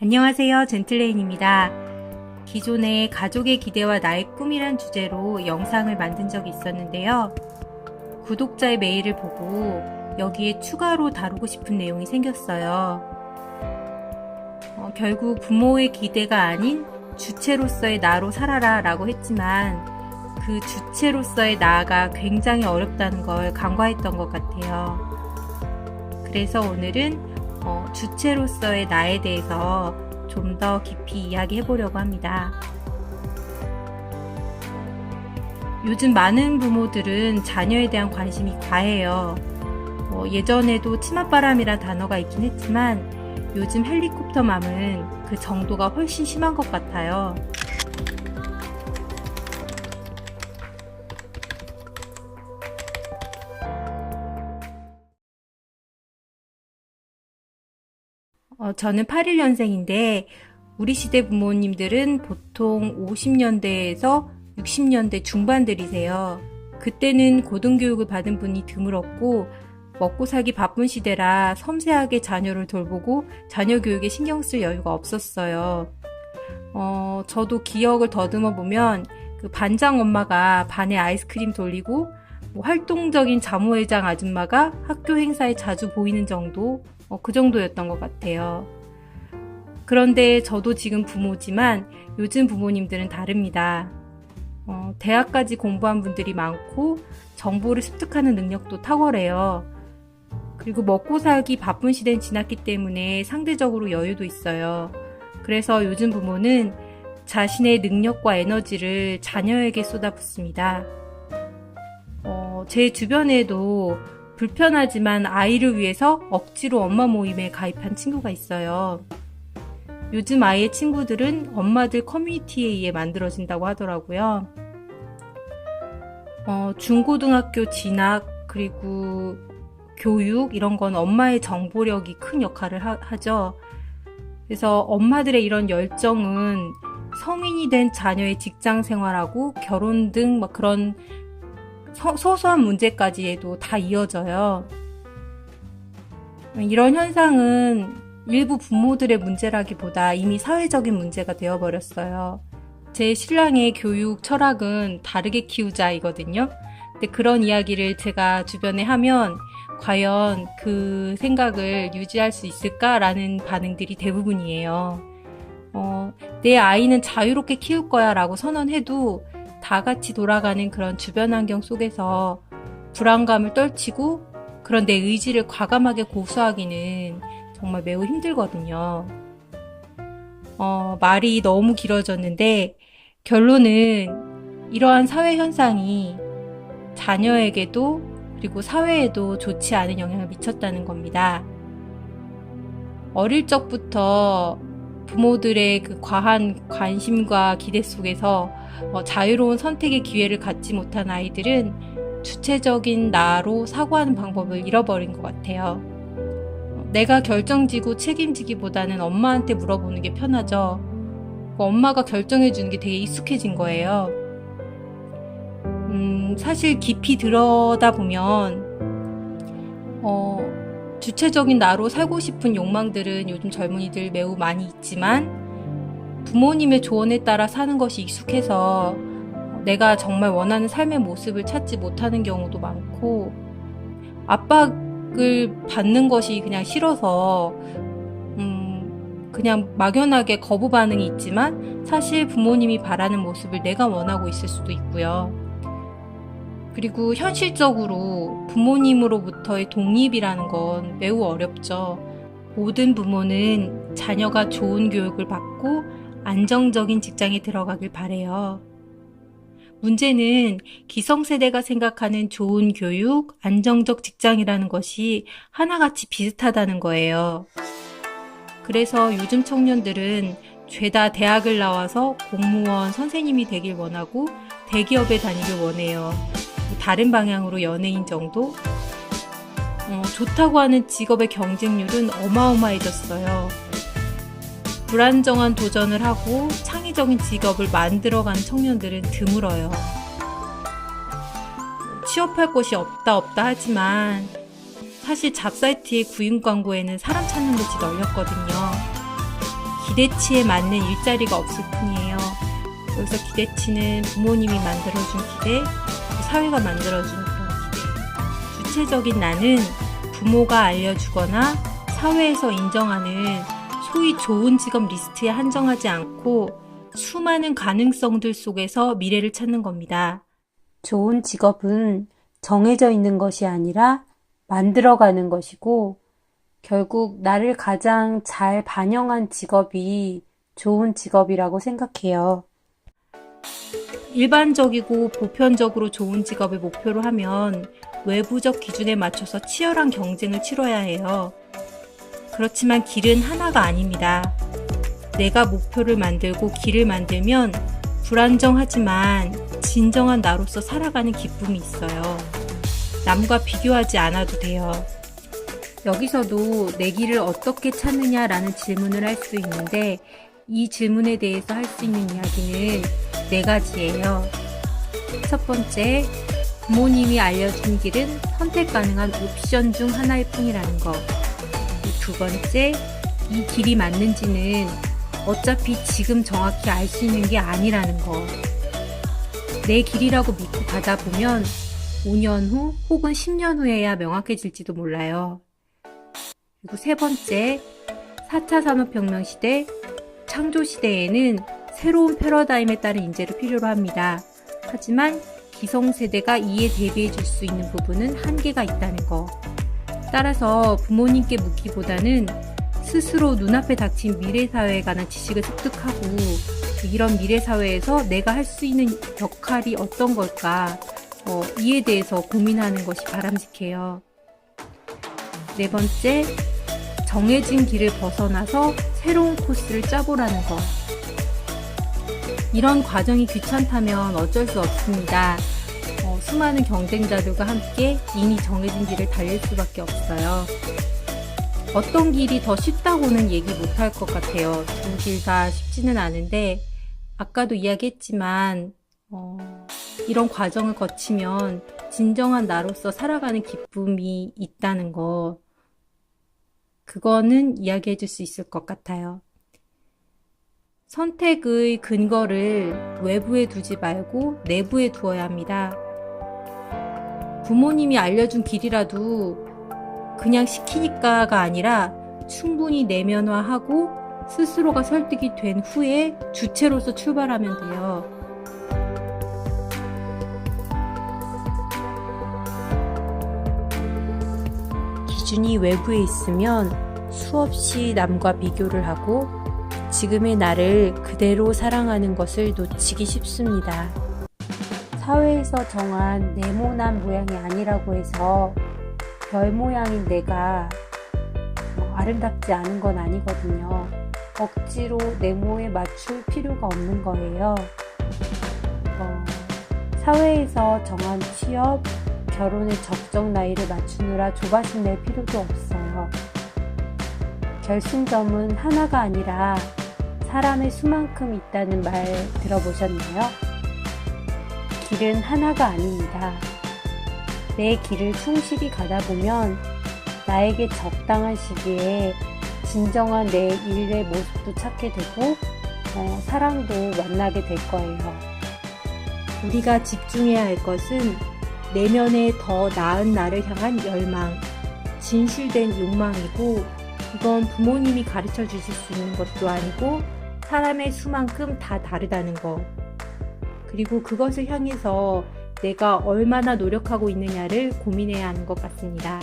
안녕하세요, 젠틀레인입니다. 기존에 가족의 기대와 나의 꿈이란 주제로 영상을 만든 적이 있었는데요. 구독자의 메일을 보고 여기에 추가로 다루고 싶은 내용이 생겼어요. 결국 부모의 기대가 아닌 주체로서의 나로 살아라 라고 했지만 그 주체로서의 나가 굉장히 어렵다는 걸 간과했던 것 같아요. 그래서 오늘은 주체로서의 나에 대해서 좀 더 깊이 이야기해 보려고 합니다. 요즘 많은 부모들은 자녀에 대한 관심이 과해요. 예전에도 치맛바람이란 단어가 있긴 했지만 요즘 헬리콥터맘은 그 정도가 훨씬 심한 것 같아요. 저는 81년생인데 우리 시대 부모님들은 보통 50년대에서 60년대 중반들이세요. 그때는 고등교육을 받은 분이 드물었고 먹고 살기 바쁜 시대라 섬세하게 자녀를 돌보고 자녀 교육에 신경 쓸 여유가 없었어요. 저도 기억을 더듬어 보면 그 반장 엄마가 반에 아이스크림 돌리고 활동적인 자모회장 아줌마가 학교 행사에 자주 보이는 정도, 그 정도였던 것 같아요. 그런데 저도 지금 부모지만 요즘 부모님들은 다릅니다. 대학까지 공부한 분들이 많고 정보를 습득하는 능력도 탁월해요. 그리고 먹고 살기 바쁜 시대는 지났기 때문에 상대적으로 여유도 있어요. 그래서 요즘 부모는 자신의 능력과 에너지를 자녀에게 쏟아붓습니다. 제 주변에도 불편하지만 아이를 위해서 억지로 엄마 모임에 가입한 친구가 있어요. 요즘 아이의 친구들은 엄마들 커뮤니티에 의해 만들어진다고 하더라고요. 중고등학교 진학 그리고 교육 이런 건 엄마의 정보력이 큰 역할을 하죠. 그래서 엄마들의 이런 열정은 성인이 된 자녀의 직장 생활하고 결혼 등 그런 소소한 문제까지에도 다 이어져요. 이런 현상은 일부 부모들의 문제라기보다 이미 사회적인 문제가 되어버렸어요. 제 신랑의 교육 철학은 다르게 키우자이거든요. 근데 그런 이야기를 제가 주변에 하면 과연 그 생각을 유지할 수 있을까라는 반응들이 대부분이에요. 내 아이는 자유롭게 키울 거야 라고 선언해도 다 같이 돌아가는 그런 주변 환경 속에서 불안감을 떨치고 그런 내 의지를 과감하게 고수하기는 정말 매우 힘들거든요. 말이 너무 길어졌는데 결론은 이러한 사회 현상이 자녀에게도 그리고 사회에도 좋지 않은 영향을 미쳤다는 겁니다. 어릴 적부터 부모들의 그 과한 관심과 기대 속에서 자유로운 선택의 기회를 갖지 못한 아이들은 주체적인 나로 사고하는 방법을 잃어버린 것 같아요. 내가 결정지고 책임지기보다는 엄마한테 물어보는 게 편하죠. 엄마가 결정해주는 게 되게 익숙해진 거예요. 사실 깊이 들여다보면 주체적인 나로 살고 싶은 욕망들은 요즘 젊은이들 매우 많이 있지만 부모님의 조언에 따라 사는 것이 익숙해서 내가 정말 원하는 삶의 모습을 찾지 못하는 경우도 많고 압박을 받는 것이 그냥 싫어서 그냥 막연하게 거부 반응이 있지만 사실 부모님이 바라는 모습을 내가 원하고 있을 수도 있고요. 그리고 현실적으로 부모님으로부터의 독립이라는 건 매우 어렵죠. 모든 부모는 자녀가 좋은 교육을 받고 안정적인 직장에 들어가길 바래요. 문제는 기성세대가 생각하는 좋은 교육, 안정적 직장이라는 것이 하나같이 비슷하다는 거예요. 그래서 요즘 청년들은 죄다 대학을 나와서 공무원, 선생님이 되길 원하고 대기업에 다니길 원해요. 다른 방향으로 연예인 정도? 좋다고 하는 직업의 경쟁률은 어마어마해졌어요. 불안정한 도전을 하고 창의적인 직업을 만들어가는 청년들은 드물어요. 취업할 곳이 없다 하지만 사실 잡사이트의 구인 광고에는 사람 찾는 곳이 널렸거든요. 기대치에 맞는 일자리가 없을 뿐이에요. 여기서 기대치는 부모님이 만들어준 기대, 사회가 만들어준 그런 기대. 주체적인 나는 부모가 알려주거나 사회에서 인정하는 소위 좋은 직업 리스트에 한정하지 않고 수많은 가능성들 속에서 미래를 찾는 겁니다. 좋은 직업은 정해져 있는 것이 아니라 만들어가는 것이고, 결국 나를 가장 잘 반영한 직업이 좋은 직업이라고 생각해요. 일반적이고 보편적으로 좋은 직업을 목표로 하면 외부적 기준에 맞춰서 치열한 경쟁을 치러야 해요. 그렇지만 길은 하나가 아닙니다. 내가 목표를 만들고 길을 만들면 불안정하지만 진정한 나로서 살아가는 기쁨이 있어요. 남과 비교하지 않아도 돼요. 여기서도 내 길을 어떻게 찾느냐라는 질문을 할 수 있는데, 이 질문에 대해서 할 수 있는 이야기는 4가지예요. 첫 번째, 부모님이 알려준 길은 선택 가능한 옵션 중 하나일 뿐이라는 거. 두 번째, 이 길이 맞는지는 어차피 지금 정확히 알 수 있는 게 아니라는 거. 내 길이라고 믿고 가다 보면 5년 후 혹은 10년 후에야 명확해질지도 몰라요. 그리고 세 번째, 4차 산업혁명 시대, 창조 시대에는 새로운 패러다임에 따른 인재를 필요로 합니다. 하지만 기성세대가 이에 대비해 줄 수 있는 부분은 한계가 있다는 거. 따라서 부모님께 묻기보다는 스스로 눈앞에 닥친 미래사회에 관한 지식을 습득하고, 이런 미래사회에서 내가 할 수 있는 역할이 어떤 걸까, 이에 대해서 고민하는 것이 바람직해요. 네 번째, 정해진 길을 벗어나서 새로운 코스를 짜보라는 것. 이런 과정이 귀찮다면 어쩔 수 없습니다. 수많은 경쟁자들과 함께 이미 정해진 길을 달릴 수밖에 없어요. 어떤 길이 더 쉽다고는 얘기 못할 것 같아요. 두 길 다 쉽지는 않은데, 아까도 이야기했지만 이런 과정을 거치면 진정한 나로서 살아가는 기쁨이 있다는 거, 그거는 이야기해 줄 수 있을 것 같아요. 선택의 근거를 외부에 두지 말고 내부에 두어야 합니다. 부모님이 알려준 길이라도 그냥 시키니까가 아니라 충분히 내면화하고 스스로가 설득이 된 후에 주체로서 출발하면 돼요. 기준이 외부에 있으면 수없이 남과 비교를 하고 지금의 나를 그대로 사랑하는 것을 놓치기 쉽습니다. 사회에서 정한 네모난 모양이 아니라고 해서 별 모양인 내가 아름답지 않은 건 아니거든요. 억지로 네모에 맞출 필요가 없는 거예요. 사회에서 정한 취업, 결혼의 적정 나이를 맞추느라 조바심 낼 필요도 없어요. 결승점은 하나가 아니라 사람의 수만큼 있다는 말 들어보셨나요? 길은 하나가 아닙니다. 내 길을 충실히 가다 보면 나에게 적당한 시기에 진정한 내 일의 모습도 찾게 되고 사랑도 만나게 될 거예요. 우리가 집중해야 할 것은 내면의 더 나은 나를 향한 열망, 진실된 욕망이고, 이건 부모님이 가르쳐 주실 수 있는 것도 아니고 사람의 수만큼 다 다르다는 것. 그리고 그것을 향해서 내가 얼마나 노력하고 있느냐를 고민해야 하는 것 같습니다.